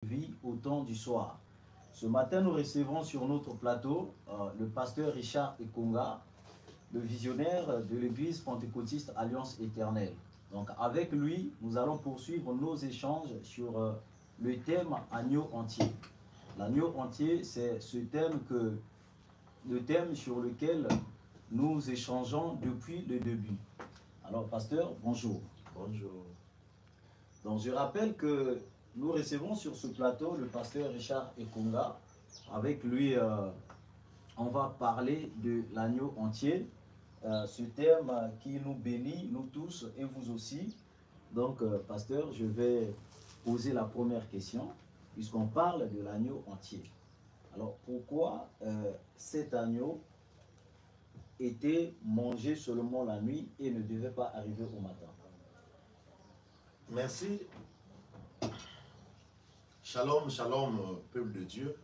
vie au temps du soir. Ce matin, nous recevons sur notre plateau le pasteur Richard Ekonga, le visionnaire de l'église pentecôtiste Alliance Éternelle. Donc avec lui, nous allons poursuivre nos échanges sur le thème agneau entier. L'agneau entier, c'est le thème sur lequel nous échangeons depuis le début. Alors pasteur, bonjour. Bonjour. Donc je rappelle que nous recevons sur ce plateau le pasteur Richard Ekonga. Avec lui, on va parler de l'agneau entier. Ce thème qui nous bénit, nous tous et vous aussi. Donc, pasteur, je vais poser la première question, puisqu'on parle de l'agneau entier. Alors, pourquoi cet agneau était mangé seulement la nuit et ne devait pas arriver au matin? Merci. Shalom, shalom, peuple de Dieu.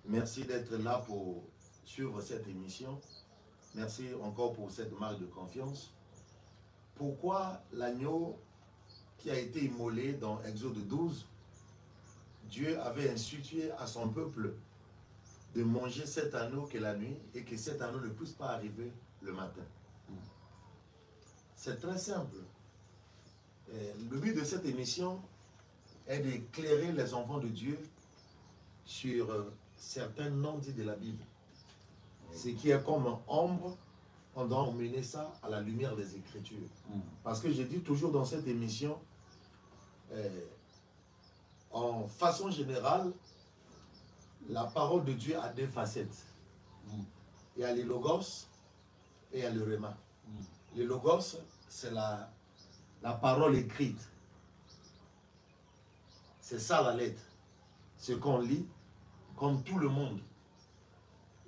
Merci d'être là pour suivre cette émission. Merci encore pour cette marque de confiance. Pourquoi l'agneau qui a été immolé dans Exode 12, Dieu avait institué à son peuple de manger cet agneau que la nuit et que cet agneau ne puisse pas arriver le matin? C'est très simple. Le but de cette émission est d'éclairer les enfants de Dieu sur certains non-dits de la Bible. Ce qui est comme ombre, on doit emmener ça à la lumière des Écritures. Parce que je dis toujours dans cette émission, en façon générale, la parole de Dieu a deux facettes. Il y a les logos et il y a le rhéma. Les logos, c'est la parole écrite. C'est ça la lettre. Ce qu'on lit, comme tout le monde.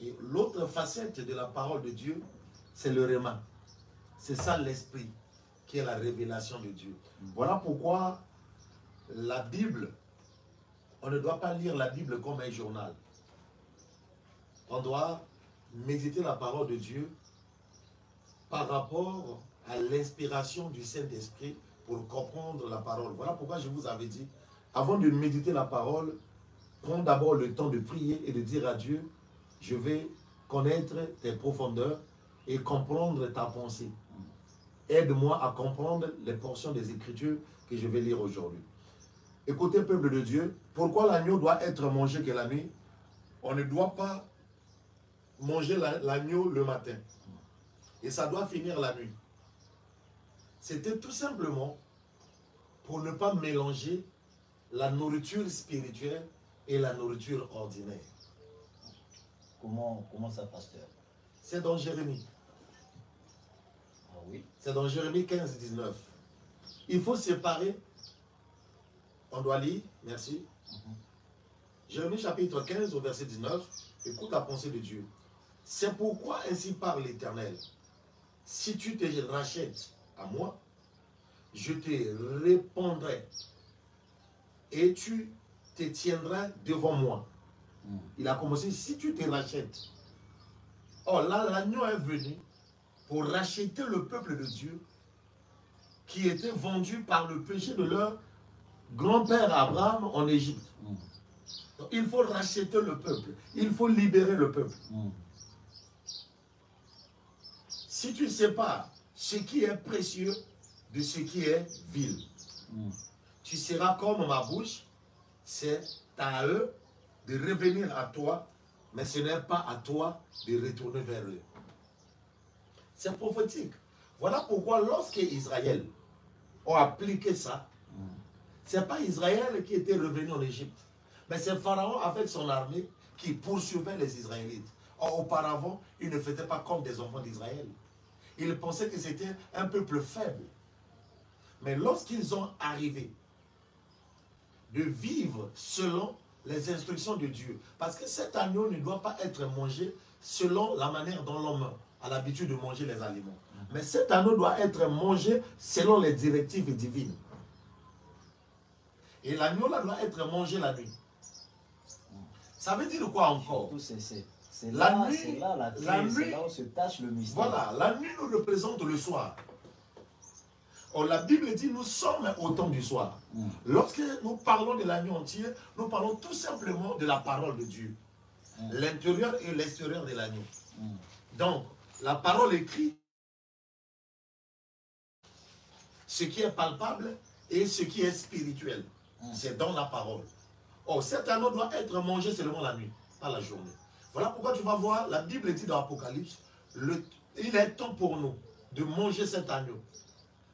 Et l'autre facette de la parole de Dieu, c'est le rhéma. C'est ça l'esprit, qui est la révélation de Dieu. Voilà pourquoi la Bible, on ne doit pas lire la Bible comme un journal. On doit méditer la parole de Dieu par rapport à l'inspiration du Saint-Esprit pour comprendre la parole. Voilà pourquoi je vous avais dit, avant de méditer la parole, prends d'abord le temps de prier et de dire à Dieu, je vais connaître tes profondeurs et comprendre ta pensée. Aide-moi à comprendre les portions des Écritures que je vais lire aujourd'hui. Écoutez, peuple de Dieu, pourquoi l'agneau doit être mangé que la nuit? On ne doit pas manger l'agneau le matin. Et ça doit finir la nuit. C'était tout simplement pour ne pas mélanger la nourriture spirituelle et la nourriture ordinaire. Comment ça, pasteur? C'est dans Jérémie. Ah oui. C'est dans Jérémie 15, 19. Il faut séparer. On doit lire, merci. Jérémie chapitre 15 au verset 19. Écoute la pensée de Dieu. C'est pourquoi ainsi parle l'Éternel. Si tu te rachètes à moi, je te répondrai et tu te tiendras devant moi. Il a commencé, si tu te rachètes. Or là, l'agneau est venu pour racheter le peuple de Dieu qui était vendu par le péché de leur grand-père Abraham en Égypte. Donc, il faut racheter le peuple. Il faut libérer le peuple. Si tu sépares ce qui est précieux de ce qui est vil, tu seras comme ma bouche. C'est à eux de revenir à toi, mais ce n'est pas à toi de retourner vers eux. C'est prophétique. Voilà pourquoi lorsque Israël a appliqué ça, ce n'est pas Israël qui était revenu en Égypte, mais c'est Pharaon avec son armée qui poursuivait les Israélites. Or, auparavant, ils ne faisaient pas comme des enfants d'Israël. Ils pensaient que c'était un peuple faible. Mais lorsqu'ils ont arrivé de vivre selon les instructions de Dieu, parce que cet agneau ne doit pas être mangé selon la manière dont l'homme a l'habitude de manger les aliments. Mais cet agneau doit être mangé selon les directives divines. Et l'agneau là doit être mangé la nuit. Ça veut dire quoi encore? C'est là où se cache le mystère. Voilà, la nuit nous représente le soir. Or, la Bible dit, nous sommes au temps du soir. Lorsque nous parlons de l'agneau entier, nous parlons tout simplement de la parole de Dieu. L'intérieur et l'extérieur de l'agneau. Donc, la parole écrite, ce qui est palpable et ce qui est spirituel. C'est dans la parole. Or, cet agneau doit être mangé seulement la nuit, pas la journée. Voilà pourquoi tu vas voir, la Bible dit dans l'Apocalypse, il est temps pour nous de manger cet agneau.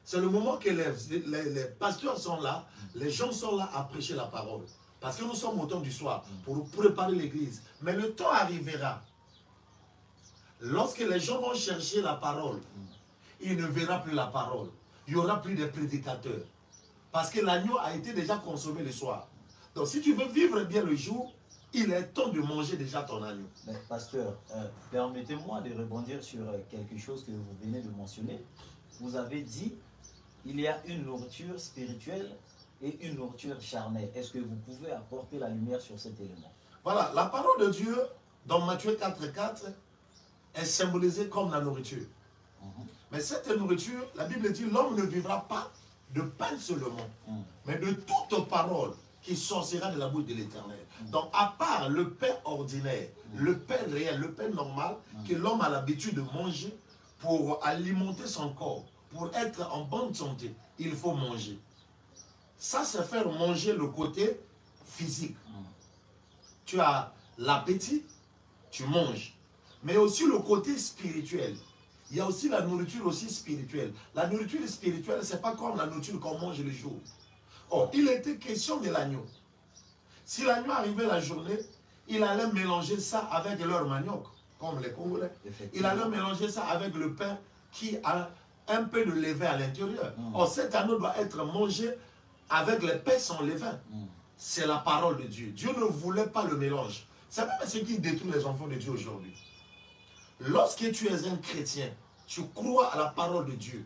C'est le moment que les pasteurs sont là, les gens sont là à prêcher la parole. Parce que nous sommes au temps du soir pour préparer l'église. Mais le temps arrivera. Lorsque les gens vont chercher la parole, il ne verra plus la parole. Il n'y aura plus de prédicateurs. Parce que l'agneau a été déjà consommé le soir. Donc si tu veux vivre bien le jour, il est temps de manger déjà ton agneau. Mais pasteur, permettez-moi de rebondir sur quelque chose que vous venez de mentionner. Vous avez dit, il y a une nourriture spirituelle et une nourriture charnelle. Est-ce que vous pouvez apporter la lumière sur cet élément? Voilà, la parole de Dieu, dans Matthieu 4,4, est symbolisée comme la nourriture. Mais cette nourriture, la Bible dit, l'homme ne vivra pas de pain seulement, mais de toute parole qui sortira de la bouche de l'Éternel. Donc, à part le pain ordinaire, le pain réel, le pain normal, que l'homme a l'habitude de manger pour alimenter son corps, pour être en bonne santé, il faut manger. Ça, c'est faire manger le côté physique. Tu as l'appétit, tu manges. Mais aussi le côté spirituel. Il y a aussi la nourriture aussi spirituelle. La nourriture spirituelle, ce n'est pas comme la nourriture qu'on mange le jour. Or, il était question de l'agneau. Si l'agneau arrivait la journée, il allait mélanger ça avec leur manioc, comme les Congolais. Il allait mélanger ça avec le pain qui a un peu de levain à l'intérieur. Or, cet agneau doit être mangé avec le pain sans levain. C'est la parole de Dieu. Dieu ne voulait pas le mélange. C'est même ce qui détruit les enfants de Dieu aujourd'hui. Lorsque tu es un chrétien, tu crois à la parole de Dieu.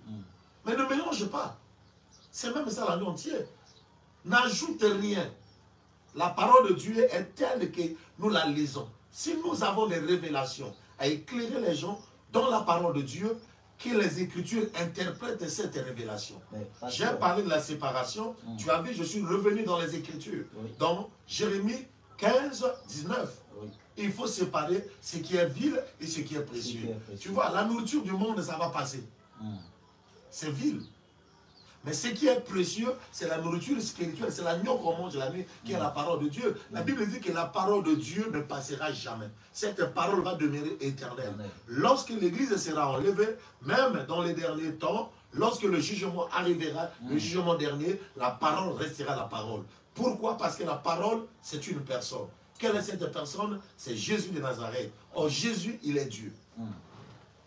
Mais ne mélange pas. C'est même ça l'agneau entier. N'ajoute rien. La parole de Dieu est telle que nous la lisons. Si nous avons des révélations à éclairer les gens dans la parole de Dieu, que les Écritures interprètent cette révélation. J'ai parlé de la séparation. Tu as vu, je suis revenu dans les Écritures. Dans Jérémie 15, 19. Il faut séparer ce qui est vil et ce qui est précieux. Tu vois, la nourriture du monde, ça va passer. C'est vil. Mais ce qui est précieux, c'est la nourriture spirituelle. C'est l'agneau qu'on mange la nuit, qui est la parole de Dieu. La Bible dit que la parole de Dieu ne passera jamais. Cette parole va demeurer éternelle. Lorsque l'Église sera enlevée, même dans les derniers temps, lorsque le jugement arrivera, le jugement dernier, la parole restera la parole. Pourquoi? Parce que la parole, c'est une personne. Quelle est cette personne? C'est Jésus de Nazareth. Or, Jésus, il est Dieu.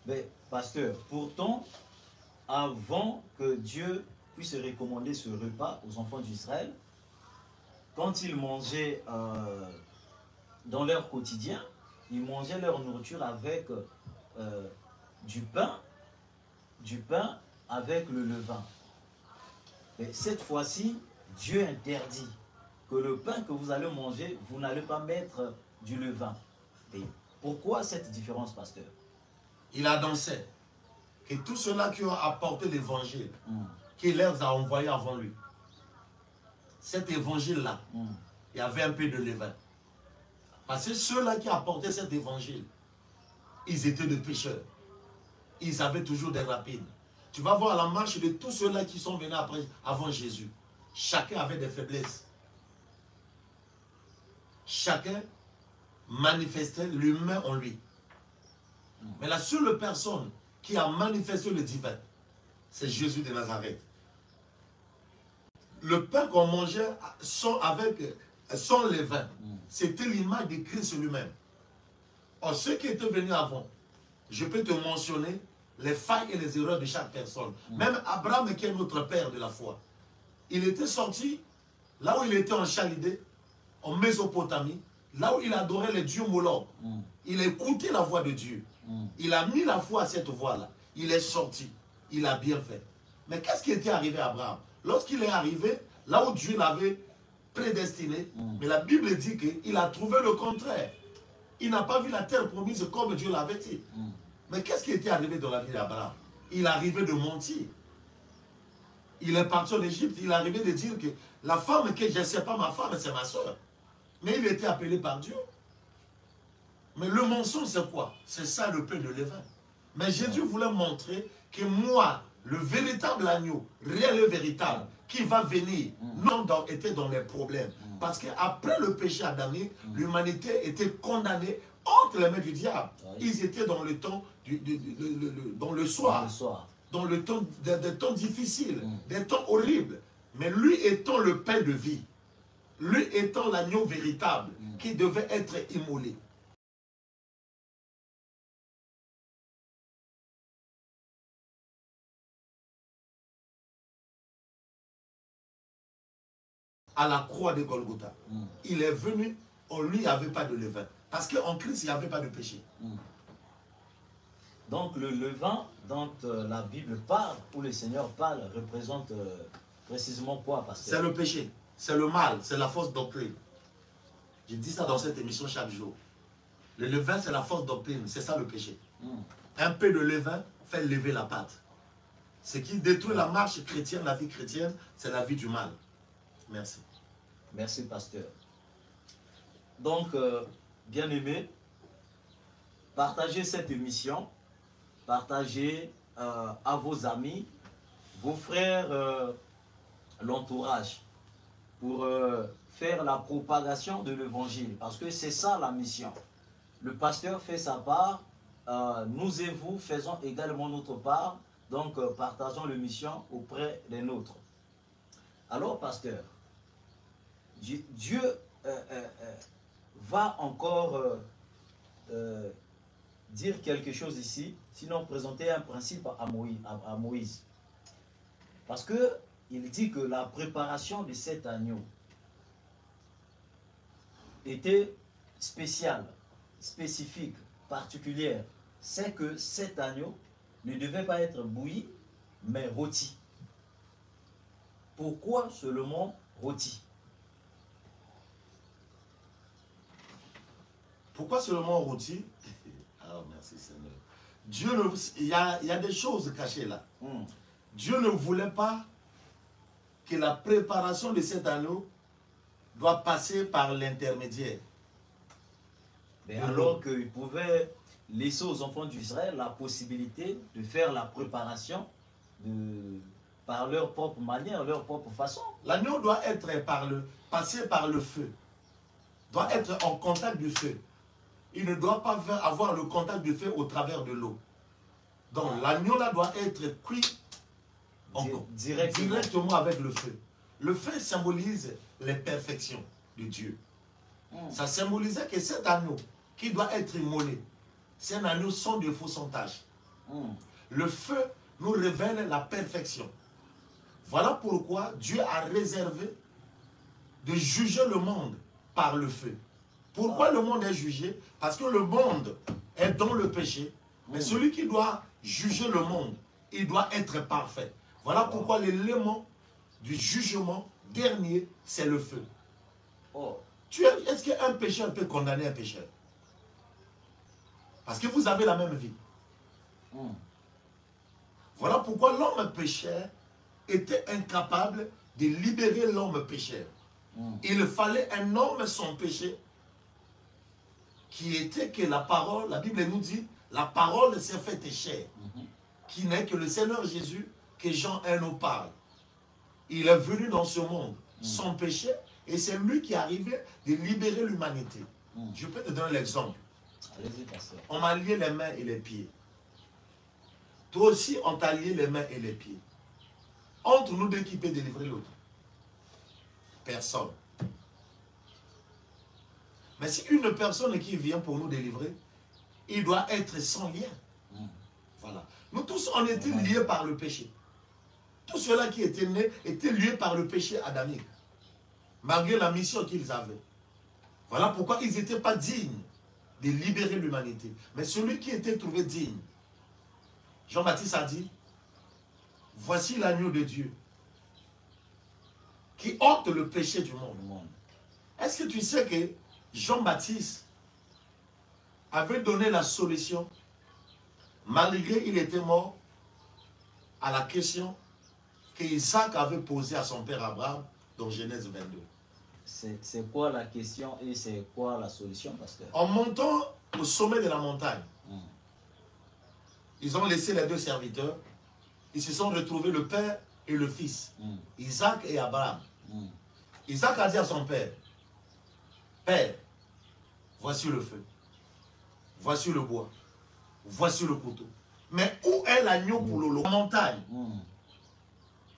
Mais, pasteur, pourtant, avant que Dieu puisse recommander ce repas aux enfants d'Israël, quand ils mangeaient dans leur quotidien, ils mangeaient leur nourriture avec du pain avec le levain. Mais cette fois-ci, Dieu interdit que le pain que vous allez manger, vous n'allez pas mettre du levain. Et pourquoi cette différence, pasteur? Il a dansé que tous ceux-là qui ont apporté l'évangile, qu'il les a envoyés avant lui, cet évangile-là, il y avait un peu de levain. Parce que ceux-là qui apportaient cet évangile, ils étaient des pécheurs. Ils avaient toujours des rapines. Tu vas voir la marche de tous ceux-là qui sont venus avant Jésus. Chacun avait des faiblesses. Chacun manifestait l'humain en lui. Mais la seule personne qui a manifesté le divin, c'est Jésus de Nazareth. Le pain qu'on mangeait sans levain, c'était l'image de Christ lui-même. Or, ceux qui étaient venus avant, je peux te mentionner les failles et les erreurs de chaque personne. Même Abraham, qui est notre père de la foi, il était sorti là où il était en Chalidée, en Mésopotamie, là où il adorait les dieux Moloch. Il a écouté la voix de Dieu. Il a mis la foi à cette voix-là. Il est sorti. Il a bien fait. Mais qu'est-ce qui était arrivé à Abraham? Lorsqu'il est arrivé, là où Dieu l'avait prédestiné, mais la Bible dit qu'il a trouvé le contraire. Il n'a pas vu la terre promise comme Dieu l'avait dit. Mais qu'est-ce qui était arrivé dans la vie d'Abraham? Il arrivait de mentir. Il est parti en Égypte, il est arrivé de dire que la femme que je ne sais pas ma femme, c'est ma soeur. Mais il était appelé par Dieu. Mais le mensonge, c'est quoi? C'est ça le pain de levain. Mais Jésus voulait montrer que moi, le véritable agneau, réel et véritable, qui va venir, non était dans les problèmes. Parce qu'après le péché adamique, l'humanité était condamnée entre les mains du diable. Ils étaient dans le temps, dans le soir. Dans le temps, des temps difficiles, des temps horribles. Mais lui étant le pain de vie, lui étant l'agneau véritable qui devait être immolé. À la croix de Golgotha. Il est venu, en lui, il n'y avait pas de levain. Parce qu'en Christ, il n'y avait pas de péché. Donc le levain dont la Bible parle, où le Seigneur parle, représente précisément quoi, pasteur? C'est le péché, c'est le mal, c'est la fausse doctrine. Je dis ça dans cette émission chaque jour. Le levain, c'est la fausse doctrine, c'est ça le péché. Un peu de levain fait lever la pâte. Ce qui détruit la marche chrétienne, la vie chrétienne, c'est la vie du mal. Merci. Merci, pasteur. Donc, bien-aimés, partagez cette émission, partagez à vos amis, vos frères, l'entourage, pour faire la propagation de l'évangile, parce que c'est ça la mission. Le pasteur fait sa part, nous et vous faisons également notre part, donc partageons l'émission auprès des nôtres. Alors, pasteur, Dieu va encore dire quelque chose ici, sinon présenter un principe à Moïse. Parce qu'il dit que la préparation de cet agneau était spéciale, spécifique, particulière. C'est que cet agneau ne devait pas être bouilli, mais rôti. Pourquoi seulement rôti? Pourquoi seulement rôti? Ah, merci Seigneur. Dieu, il y a des choses cachées là. Dieu ne voulait pas que la préparation de cet anneau doit passer par l'intermédiaire. Mais alors qu'il pouvait laisser aux enfants d'Israël la possibilité de faire la préparation par leur propre manière, leur propre façon. L'agneau doit être passer par le feu, doit être en contact du feu. Il ne doit pas avoir le contact du feu au travers de l'eau. Donc l'agneau là doit être cuit directement avec le feu. Le feu symbolise les perfections de Dieu. Ça symbolisait que cet agneau qui doit être immolé, c'est un agneau sans défaut, sans tâche. Le feu nous révèle la perfection. Voilà pourquoi Dieu a réservé de juger le monde par le feu. Pourquoi le monde est jugé? Parce que le monde est dans le péché. Mais celui qui doit juger le monde, il doit être parfait. Voilà pourquoi l'élément du jugement dernier, c'est le feu. Est-ce qu'un pécheur peut condamner un pécheur? Parce que vous avez la même vie. Voilà pourquoi l'homme pécheur était incapable de libérer l'homme pécheur. Il fallait un homme sans péché qui était que la parole, la Bible nous dit, la parole s'est faite chair, qui n'est que le Seigneur Jésus que Jean 1 nous parle. Il est venu dans ce monde sans péché et c'est lui qui est arrivé de libérer l'humanité. Je peux te donner l'exemple. On m'a lié les mains et les pieds. Toi aussi, on t'a lié les mains et les pieds. Entre nous deux, qui peut délivrer l'autre? Personne. Mais si une personne qui vient pour nous délivrer, il doit être sans lien. Voilà. Nous tous, on était liés par le péché. Tous ceux-là qui étaient nés étaient liés par le péché adamique. Malgré la mission qu'ils avaient. Voilà pourquoi ils n'étaient pas dignes de libérer l'humanité. Mais celui qui était trouvé digne, Jean-Baptiste a dit, voici l'agneau de Dieu qui ôte le péché du monde. Est-ce que tu sais que Jean-Baptiste avait donné la solution, malgré qu'il était mort, à la question qu'Isaac avait posée à son père Abraham dans Genèse 22. C'est quoi la question et c'est quoi la solution, pasteur? En montant au sommet de la montagne, Mm. ils ont laissé les deux serviteurs. Ils se sont retrouvés le père et le fils, Isaac et Abraham. Isaac a dit à son père, Père, voici le feu, voici le bois, voici le couteau. Mais où est l'agneau pour le La montagne,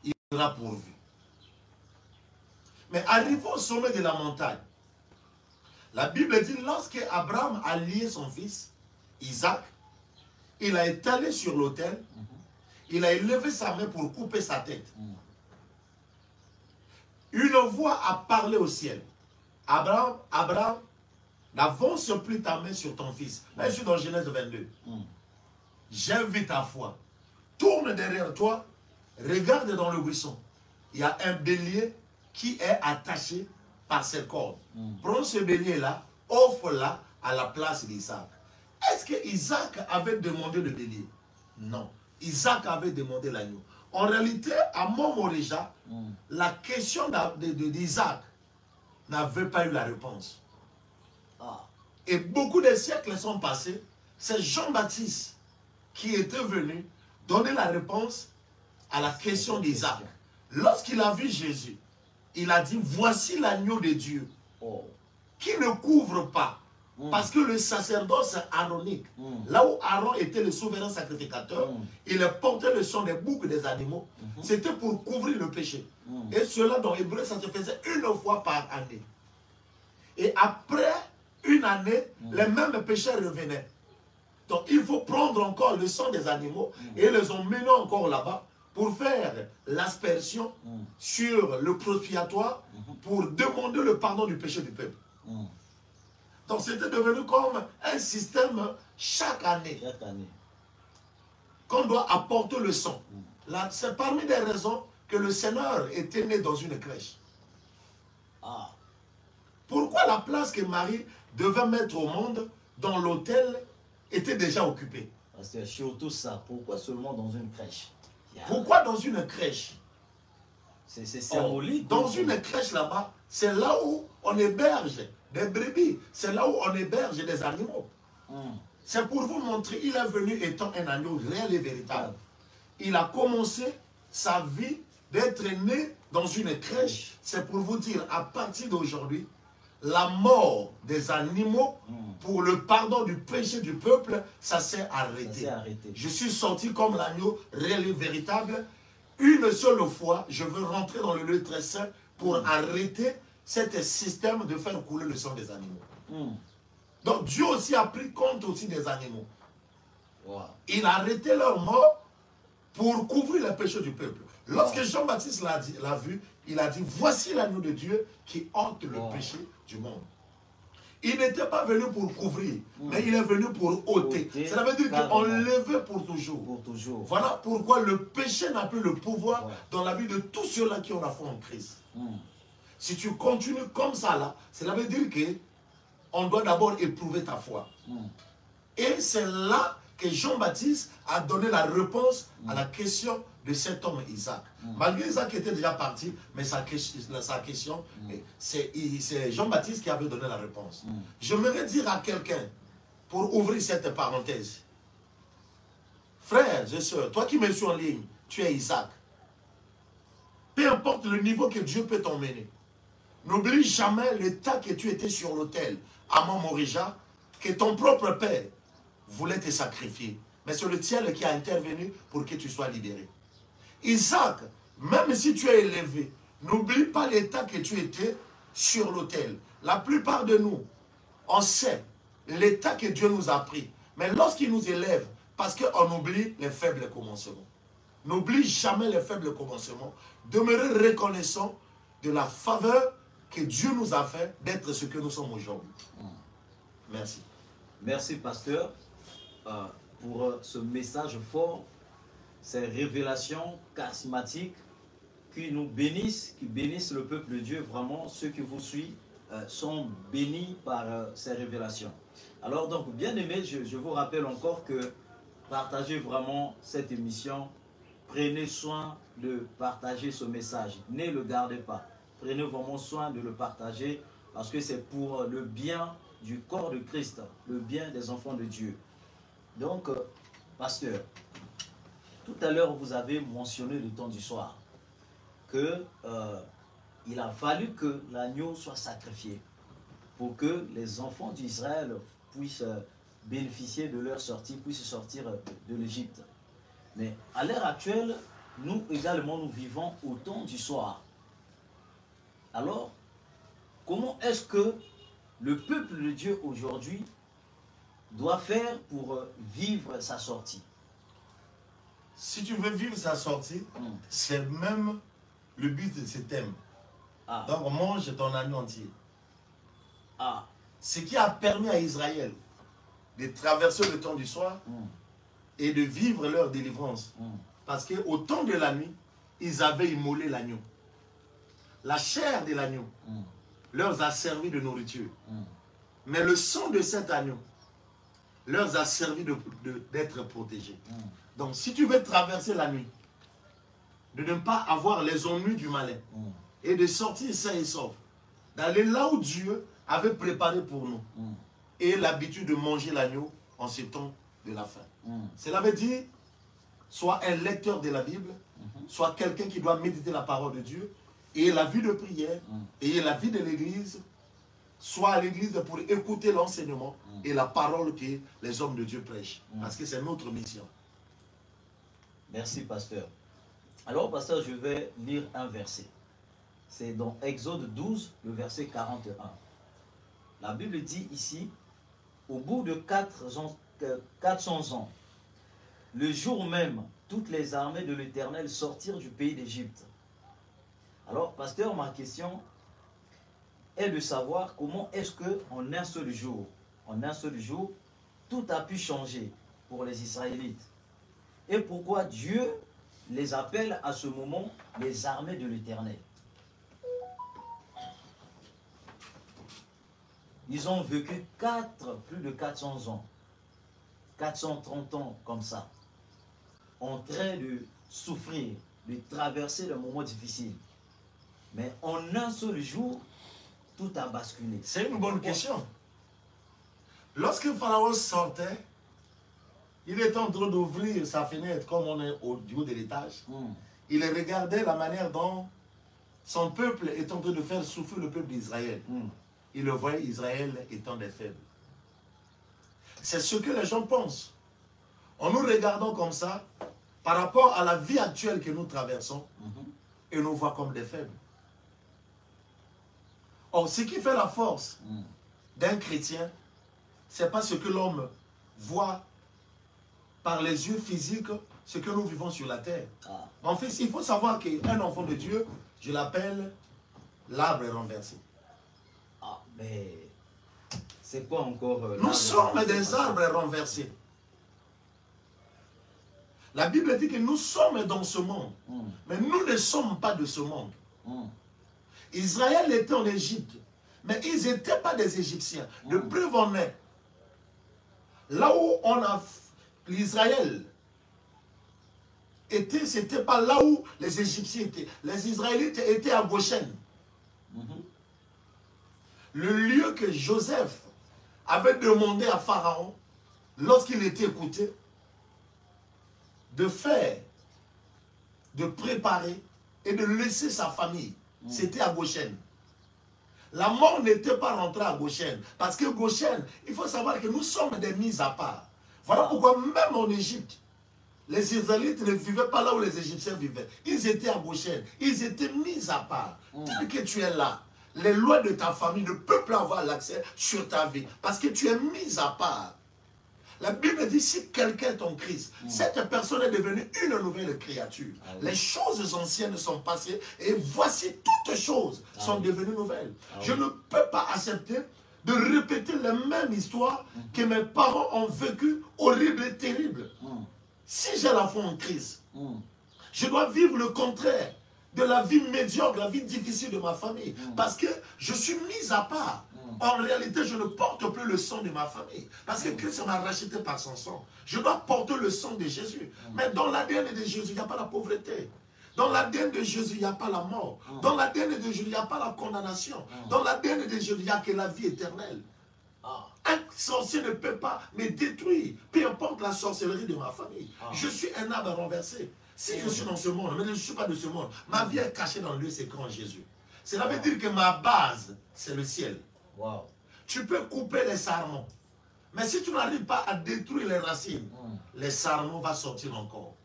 il sera pourvu. Mais arrivé au sommet de la montagne, la Bible dit, lorsque Abraham a lié son fils, Isaac, il a étalé sur l'autel, il a élevé sa main pour couper sa tête. Une voix a parlé au ciel. Abraham, n'avance plus ta main sur ton fils. Là, je suis dans Genèse 22. J'invite ta foi. Tourne derrière toi, regarde dans le buisson. Il y a un bélier qui est attaché par ses cordes. Prends ce bélier-là, offre-la à la place d'Isaac. Est-ce que Isaac avait demandé le bélier? Non. Isaac avait demandé l'agneau. En réalité, à Momorija, la question d'Isaac n'avait pas eu la réponse. Et beaucoup de siècles sont passés. C'est Jean-Baptiste qui était venu donner la réponse à la question d'Isaac. Lorsqu'il a vu Jésus, il a dit, voici l'agneau de Dieu qui ne couvre pas. Parce que le sacerdoce aronique, là où Aaron était le souverain sacrificateur, il portait le sang des boucs des animaux, c'était pour couvrir le péché. Et cela dans Hébreu, ça se faisait une fois par année. Et après une année, les mêmes péchés revenaient. Donc il faut prendre encore le sang des animaux et les emmener encore là-bas pour faire l'aspersion sur le propiatoire pour demander le pardon du péché du peuple. Donc c'était devenu comme un système chaque année. Qu'on doit apporter le sang. C'est parmi les raisons que le Seigneur était né dans une crèche. Pourquoi la place que Marie devait mettre au monde dans l'autel était déjà occupée? Parce que surtout ça, pourquoi seulement dans une crèche? Pourquoi dans une crèche? C'est symbolique. Dans une crèche là-bas, c'est là où on héberge des brebis. C'est là où on héberge des animaux. C'est pour vous montrer, il est venu étant un agneau réel et véritable. Il a commencé sa vie d'être né dans une crèche. C'est pour vous dire, à partir d'aujourd'hui, la mort des animaux pour le pardon du péché du peuple, ça s'est arrêté. Je suis sorti comme l'agneau réel et véritable. Une seule fois, je veux rentrer dans le lieu très saint pour arrêter ce système de faire couler le sang des animaux. Donc Dieu aussi a pris compte aussi des animaux. Il a arrêté leur mort pour couvrir les péchés du peuple. Lorsque Jean-Baptiste l'a vu, il a dit, voici l'agneau de Dieu qui ôte le péché du monde. Il n'était pas venu pour couvrir, mais il est venu pour ôter. Ça veut dire qu'enlever pour toujours. Voilà pourquoi le péché n'a plus le pouvoir dans la vie de tous ceux-là qui ont la foi en Christ. Si tu continues comme ça là, cela veut dire que on doit d'abord éprouver ta foi. Et c'est là que Jean-Baptiste a donné la réponse à la question de cet homme Isaac. Malgré Isaac qui était déjà parti, mais sa question, c'est Jean-Baptiste qui avait donné la réponse. J'aimerais dire à quelqu'un, pour ouvrir cette parenthèse, frères et sœurs, toi qui me suis en ligne, tu es Isaac. Peu importe le niveau que Dieu peut t'emmener, n'oublie jamais l'état que tu étais sur l'autel à Momorija, que ton propre père voulait te sacrifier. Mais c'est le ciel qui a intervenu pour que tu sois libéré. Isaac, même si tu es élevé, n'oublie pas l'état que tu étais sur l'autel. La plupart de nous, on sait l'état que Dieu nous a pris. Mais lorsqu'il nous élève, parce qu'on oublie les faibles commencements. N'oublie jamais les faibles commencements. Demeurez reconnaissant de la faveur que Dieu nous a fait d'être ce que nous sommes aujourd'hui. Merci. Merci, pasteur, pour ce message fort, ces révélations charismatiques qui nous bénissent, qui bénissent le peuple de Dieu. Vraiment, ceux qui vous suivent sont bénis par ces révélations. Alors donc, bien aimés, je vous rappelle encore que partagez vraiment cette émission prenez soin de partager ce message. Ne le gardez pas. Prenez vraiment soin de le partager parce que c'est pour le bien du corps de Christ, le bien des enfants de Dieu. Donc, pasteur, tout à l'heure, vous avez mentionné le temps du soir, que il a fallu que l'agneau soit sacrifié pour que les enfants d'Israël puissent bénéficier de leur sortie, puissent sortir de l'Égypte. Mais à l'heure actuelle, nous également, nous vivons au temps du soir. Alors, comment est-ce que le peuple de Dieu aujourd'hui doit faire pour vivre sa sortie? Si tu veux vivre sa sortie, c'est même le but de ce thème. Ah. Donc mange ton agneau entier. Ah. Ce qui a permis à Israël de traverser le temps du soir et de vivre leur délivrance. Parce qu'au temps de la nuit, ils avaient immolé l'agneau. La chair de l'agneau leur a servi de nourriture. Mais le sang de cet agneau leur a servi d'être protégés. Donc si tu veux traverser la nuit, de ne pas avoir les ennuis du malin et de sortir sain et sauf, d'aller là où Dieu avait préparé pour nous et l'habitude de manger l'agneau en ce temps de la fin. Cela veut dire soit un lecteur de la Bible, soit quelqu'un qui doit méditer la parole de Dieu, et la vie de prière, et la vie de l'église, soit à l'église pour écouter l'enseignement et la parole que les hommes de Dieu prêchent. Parce que c'est notre mission. Merci, pasteur. Alors, pasteur, je vais lire un verset. C'est dans Exode 12, le verset 41. La Bible dit ici, au bout de 400 ans, le jour même, toutes les armées de l'Éternel sortirent du pays d'Égypte. Alors, pasteur, ma question est de savoir comment est-ce qu'en un seul jour, tout a pu changer pour les Israélites. Et pourquoi Dieu les appelle à ce moment les armées de l'Éternel. Ils ont vécu plus de 400 ans, 430 ans comme ça, en train de souffrir, de traverser le moment difficile. Mais en un seul jour, tout a basculé. C'est une bonne question. Lorsque Pharaon sortait, il était en train d'ouvrir sa fenêtre, comme on est au haut de l'étage. Il regardait la manière dont son peuple est en train de faire souffrir le peuple d'Israël. Il le voyait, Israël étant des faibles. C'est ce que les gens pensent. En nous regardant comme ça, par rapport à la vie actuelle que nous traversons, et nous voit comme des faibles. Or, ce qui fait la force d'un chrétien, c'est pas ce que l'homme voit par les yeux physiques, ce que nous vivons sur la terre. Mon fils, il faut savoir qu'un enfant de Dieu, je l'appelle l'arbre renversé. Ah, mais c'est quoi encore nous sommes des arbres renversés. La Bible dit que nous sommes dans ce monde, mais nous ne sommes pas de ce monde. Israël était en Égypte, mais ils n'étaient pas des Égyptiens. De preuve en est, là où on a l'Israël était, c'était pas là où les Égyptiens étaient. Les Israélites étaient à Goshen. Le lieu que Joseph avait demandé à Pharaon, lorsqu'il était écouté, de faire, de préparer et de laisser sa famille. C'était à Goshen. La mort n'était pas rentrée à Goshen. Parce que Goshen, il faut savoir que nous sommes des mises à part. Voilà pourquoi même en Égypte, les Israélites ne vivaient pas là où les Égyptiens vivaient. Ils étaient à Goshen. Ils étaient mis à part. Tel que tu es là, les lois de ta famille ne peuvent pas avoir l'accès sur ta vie. Parce que tu es mis à part. La Bible dit, si quelqu'un est en Christ, cette personne est devenue une nouvelle créature. Les choses anciennes sont passées et voici toutes choses sont devenues nouvelles. Je ne peux pas accepter de répéter les mêmes histoires que mes parents ont vécues, horribles et terribles. Si j'ai la foi en Christ, je dois vivre le contraire de la vie médiocre, la vie difficile de ma famille. Parce que je suis mis à part. En réalité, je ne porte plus le sang de ma famille. Parce que Christ m'a racheté par son sang. Je dois porter le sang de Jésus. Mais dans l'ADN de Jésus, il n'y a pas la pauvreté. Dans l'ADN de Jésus, il n'y a pas la mort. Dans l'ADN de Jésus, il n'y a pas la condamnation. Dans l'ADN de Jésus, il n'y a que la vie éternelle. Un sorcier ne peut pas me détruire. Peu importe la sorcellerie de ma famille. Je suis un arbre renversé. Si je suis dans ce monde, mais je ne suis pas de ce monde, ma vie est cachée dans le lieu secret en Jésus. Cela veut dire que ma base, c'est le ciel. Tu peux couper les sarments. Mais si tu n'arrives pas à détruire les racines, les sarments vont sortir encore.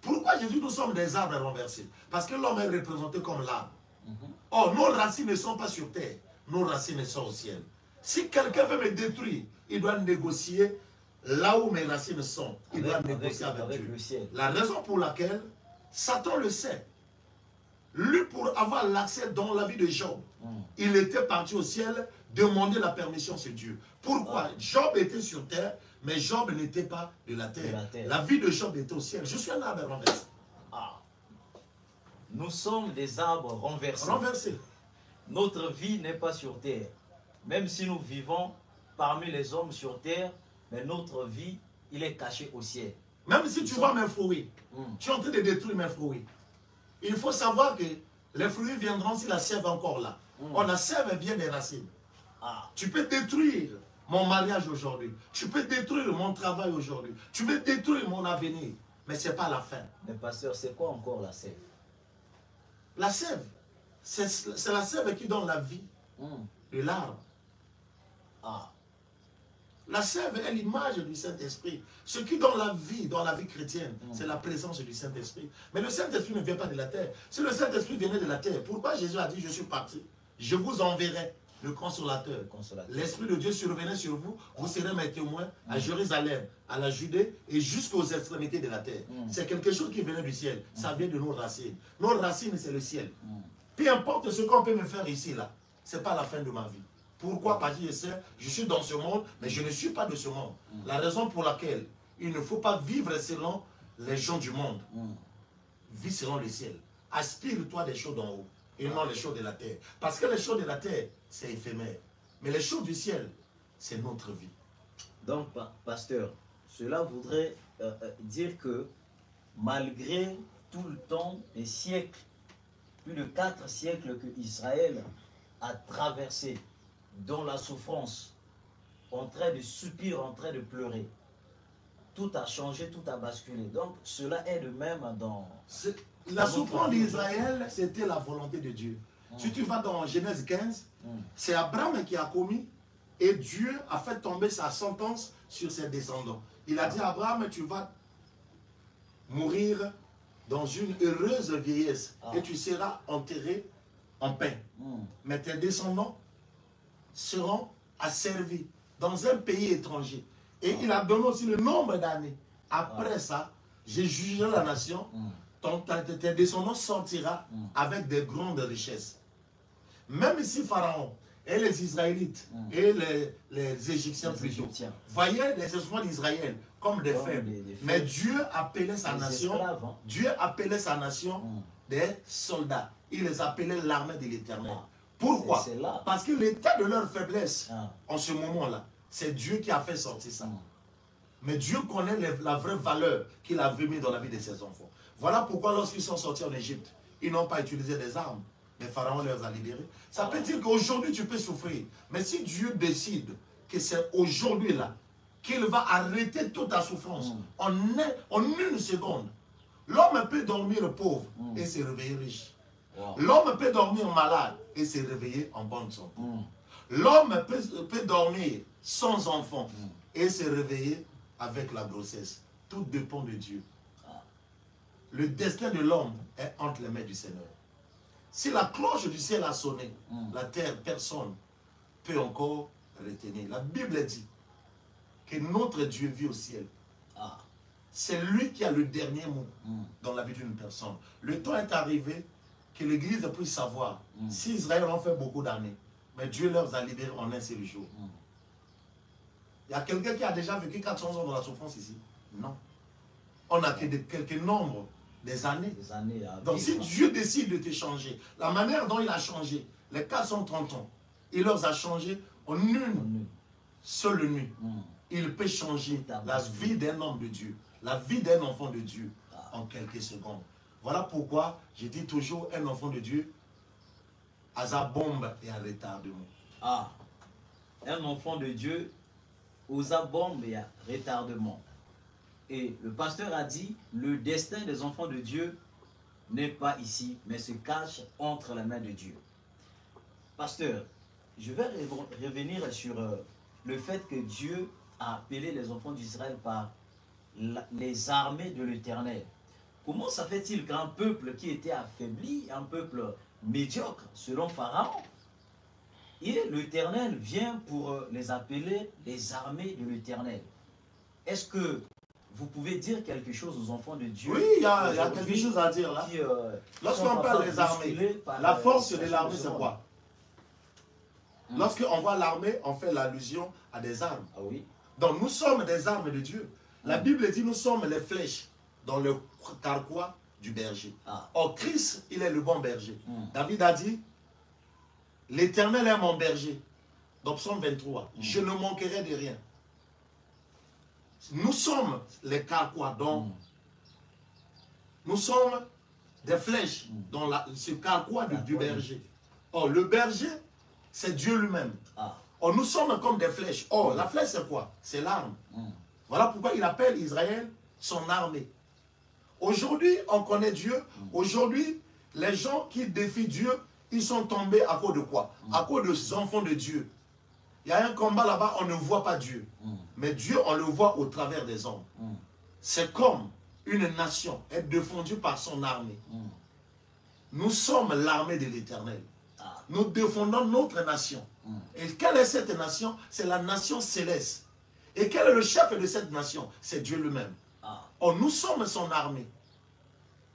Pourquoi Jésus, nous sommes des arbres renversés? Parce que l'homme est représenté comme l'arbre. Or, nos racines ne sont pas sur terre. Nos racines sont au ciel. Si quelqu'un veut me détruire, il doit négocier là où mes racines sont. Il doit négocier avec Dieu. le ciel. La raison pour laquelle Satan le sait. Lui, pour avoir l'accès dans la vie de Job, il était parti au ciel demander la permission sur Dieu. Pourquoi? Job était sur terre, mais Job n'était pas de la terre. La vie de Job était au ciel. Je suis un arbre renversé. Nous sommes des arbres renversés. Renversé. Notre vie n'est pas sur terre. Même si nous vivons parmi les hommes sur terre, mais notre vie, il est caché au ciel. Même si tu vois mes fruits, tu es en train de détruire mes fruits. Il faut savoir que les fruits viendront si la sève est encore là. Or, la sève vient des racines. Tu peux détruire mon mariage aujourd'hui. Tu peux détruire mon travail aujourd'hui. Tu peux détruire mon avenir. Mais ce n'est pas la fin. Mais pasteur, c'est quoi encore la sève? La sève, c'est la sève qui donne la vie de l'arbre. La sève est l'image du Saint-Esprit. Ce qui donne la vie chrétienne, c'est la présence du Saint-Esprit. Mais le Saint-Esprit ne vient pas de la terre. Si le Saint-Esprit venait de la terre, pourquoi Jésus a dit, je suis parti, je vous enverrai le consolateur. L'Esprit de Dieu survenait sur vous, vous serez mes témoins à Jérusalem, à la Judée et jusqu'aux extrémités de la terre. C'est quelque chose qui venait du ciel. Ça vient de nos racines. Nos racines, c'est le ciel. Peu importe ce qu'on peut me faire ici, là, ce n'est pas la fin de ma vie. Pourquoi? Parce que je suis dans ce monde, mais je ne suis pas de ce monde. La raison pour laquelle il ne faut pas vivre selon les gens du monde. Vis selon le ciel. Aspire-toi des choses d'en haut et non les choses de la terre. Parce que les choses de la terre, c'est éphémère. Mais les choses du ciel, c'est notre vie. Donc, pasteur, cela voudrait dire que malgré tout le temps, les siècles, plus de 4 siècles que Israël a traversé, dans la souffrance, en train de soupirer, en train de pleurer, tout a changé, tout a basculé. Donc, cela est de même dans... La souffrance d'Israël, c'était la volonté de Dieu. Si tu vas dans Genèse 15, c'est Abraham qui a commis et Dieu a fait tomber sa sentence sur ses descendants. Il a dit à Abraham, tu vas mourir dans une heureuse vieillesse et tu seras enterré en paix. Mais tes descendants seront asservis dans un pays étranger. Et il a donné aussi le nombre d'années. Après ça, j'ai jugé la nation. Tes descendants sortiront avec de grandes richesses. Même si Pharaon et les Israélites et les Égyptiens plutôt voyaient les espoirs d'Israël comme des faibles. Mais Dieu appelait sa nation, Dieu appelait sa nation des soldats. Il les appelait l'armée de l'Éternel. Pourquoi? Parce que l'état de leur faiblesse, en ce moment-là, c'est Dieu qui a fait sortir ça. Mais Dieu connaît la vraie valeur qu'il avait mis dans la vie de ses enfants. Voilà pourquoi lorsqu'ils sont sortis en Égypte, ils n'ont pas utilisé des armes. Mais Pharaon les a libérés. Ça peut dire qu'aujourd'hui tu peux souffrir. Mais si Dieu décide que c'est aujourd'hui-là qu'il va arrêter toute ta souffrance en une seconde, l'homme peut dormir pauvre et se réveiller riche. L'homme peut dormir malade et se réveiller en bonne santé. L'homme peut dormir sans enfant et se réveiller avec la grossesse. Tout dépend de Dieu. Le destin de l'homme est entre les mains du Seigneur. Si la cloche du ciel a sonné, la terre, personne ne peut encore retenir. La Bible dit que notre Dieu vit au ciel. C'est lui qui a le dernier mot dans la vie d'une personne. Le temps est arrivé que l'Église puisse savoir si Israël ont fait beaucoup d'années, mais Dieu leur a libérés en un seul jour. Il y a quelqu'un qui a déjà vécu 400 ans dans la souffrance ici? Non. On a que quelques nombres des années. Donc si Dieu décide de te changer, la manière dont il a changé les 430 ans, il leur a changé En une seule nuit, Mm. il peut changer Ta la bascule. vie d'un homme de Dieu, la vie d'un enfant de Dieu en quelques secondes. Voilà pourquoi je dis toujours un enfant de Dieu à sa bombe et à retardement. Ah, un enfant de Dieu aux abombes et à retardement. Et le pasteur a dit, le destin des enfants de Dieu n'est pas ici, mais se cache entre les mains de Dieu. Pasteur, je vais revenir sur le fait que Dieu a appelé les enfants d'Israël par les armées de l'Éternel. Comment ça fait-il qu'un peuple qui était affaibli, un peuple médiocre selon Pharaon, et l'Éternel vient pour les appeler les armées de l'Éternel? Est-ce que vous pouvez dire quelque chose aux enfants de Dieu? Oui, il y a quelque chose à dire là. Lorsqu'on parle des armées, la force de l'armée, c'est quoi? Lorsqu'on voit l'armée, on fait l'allusion à des armes. Ah oui. Donc nous sommes des armes de Dieu. La Bible dit nous sommes les flèches dans le carquois du berger. Or Christ, il est le bon berger. David a dit, l'Éternel est mon berger. Dans Psaume 23, je ne manquerai de rien. Nous sommes les carquois, donc nous sommes des flèches dans ce carquois du berger. Or le berger, c'est Dieu lui-même. Or nous sommes comme des flèches. Or la flèche c'est quoi? C'est l'arme. Voilà pourquoi il appelle Israël son armée. Aujourd'hui, on connaît Dieu. Aujourd'hui, les gens qui défient Dieu, ils sont tombés à cause de quoi? À cause des enfants de Dieu. Il y a un combat là-bas, on ne voit pas Dieu. Mais Dieu, on le voit au travers des hommes. C'est comme une nation est défendue par son armée. Nous sommes l'armée de l'Éternel. Nous défendons notre nation. Et quelle est cette nation? C'est la nation céleste. Et quel est le chef de cette nation? C'est Dieu lui-même. Or, nous sommes son armée.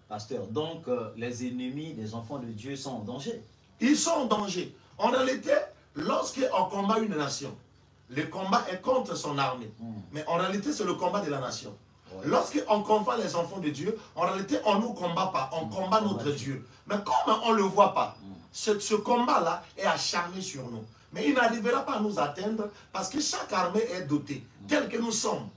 Pasteur, donc les ennemis des enfants de Dieu sont en danger. Ils sont en danger. En réalité, lorsqu'on combat une nation, le combat est contre son armée. Mais en réalité, c'est le combat de la nation. Lorsqu'on combat les enfants de Dieu, en réalité, on ne nous combat pas. On combat notre Dieu. Mais comme on ne le voit pas, ce combat-là est acharné sur nous. Mais il n'arrivera pas à nous atteindre parce que chaque armée est dotée, telle que nous sommes.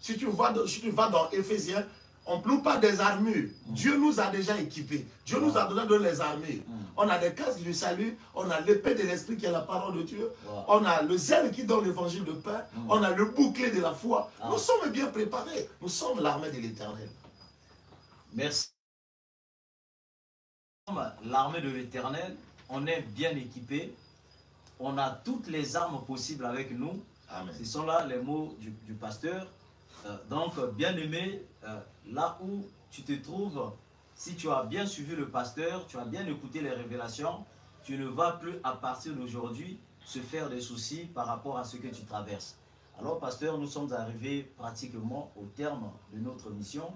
Si tu vas dans Éphésiens, on ne ploue pas des armures. Dieu nous a déjà équipés. Dieu nous a donné les armures. On a des casques du salut, on a l'épée de l'esprit qui est la parole de Dieu, on a le zèle qui donne l'évangile de paix, on a le bouclier de la foi. Nous sommes bien préparés. Nous sommes l'armée de l'Éternel. Merci. L'armée de l'Éternel, on est bien équipé. On a toutes les armes possibles avec nous. Amen. Ce sont là les mots du pasteur. Donc, bien aimé, là où tu te trouves, si tu as bien suivi le pasteur, tu as bien écouté les révélations, tu ne vas plus à partir d'aujourd'hui se faire des soucis par rapport à ce que tu traverses. Alors, pasteur, nous sommes arrivés pratiquement au terme de notre mission.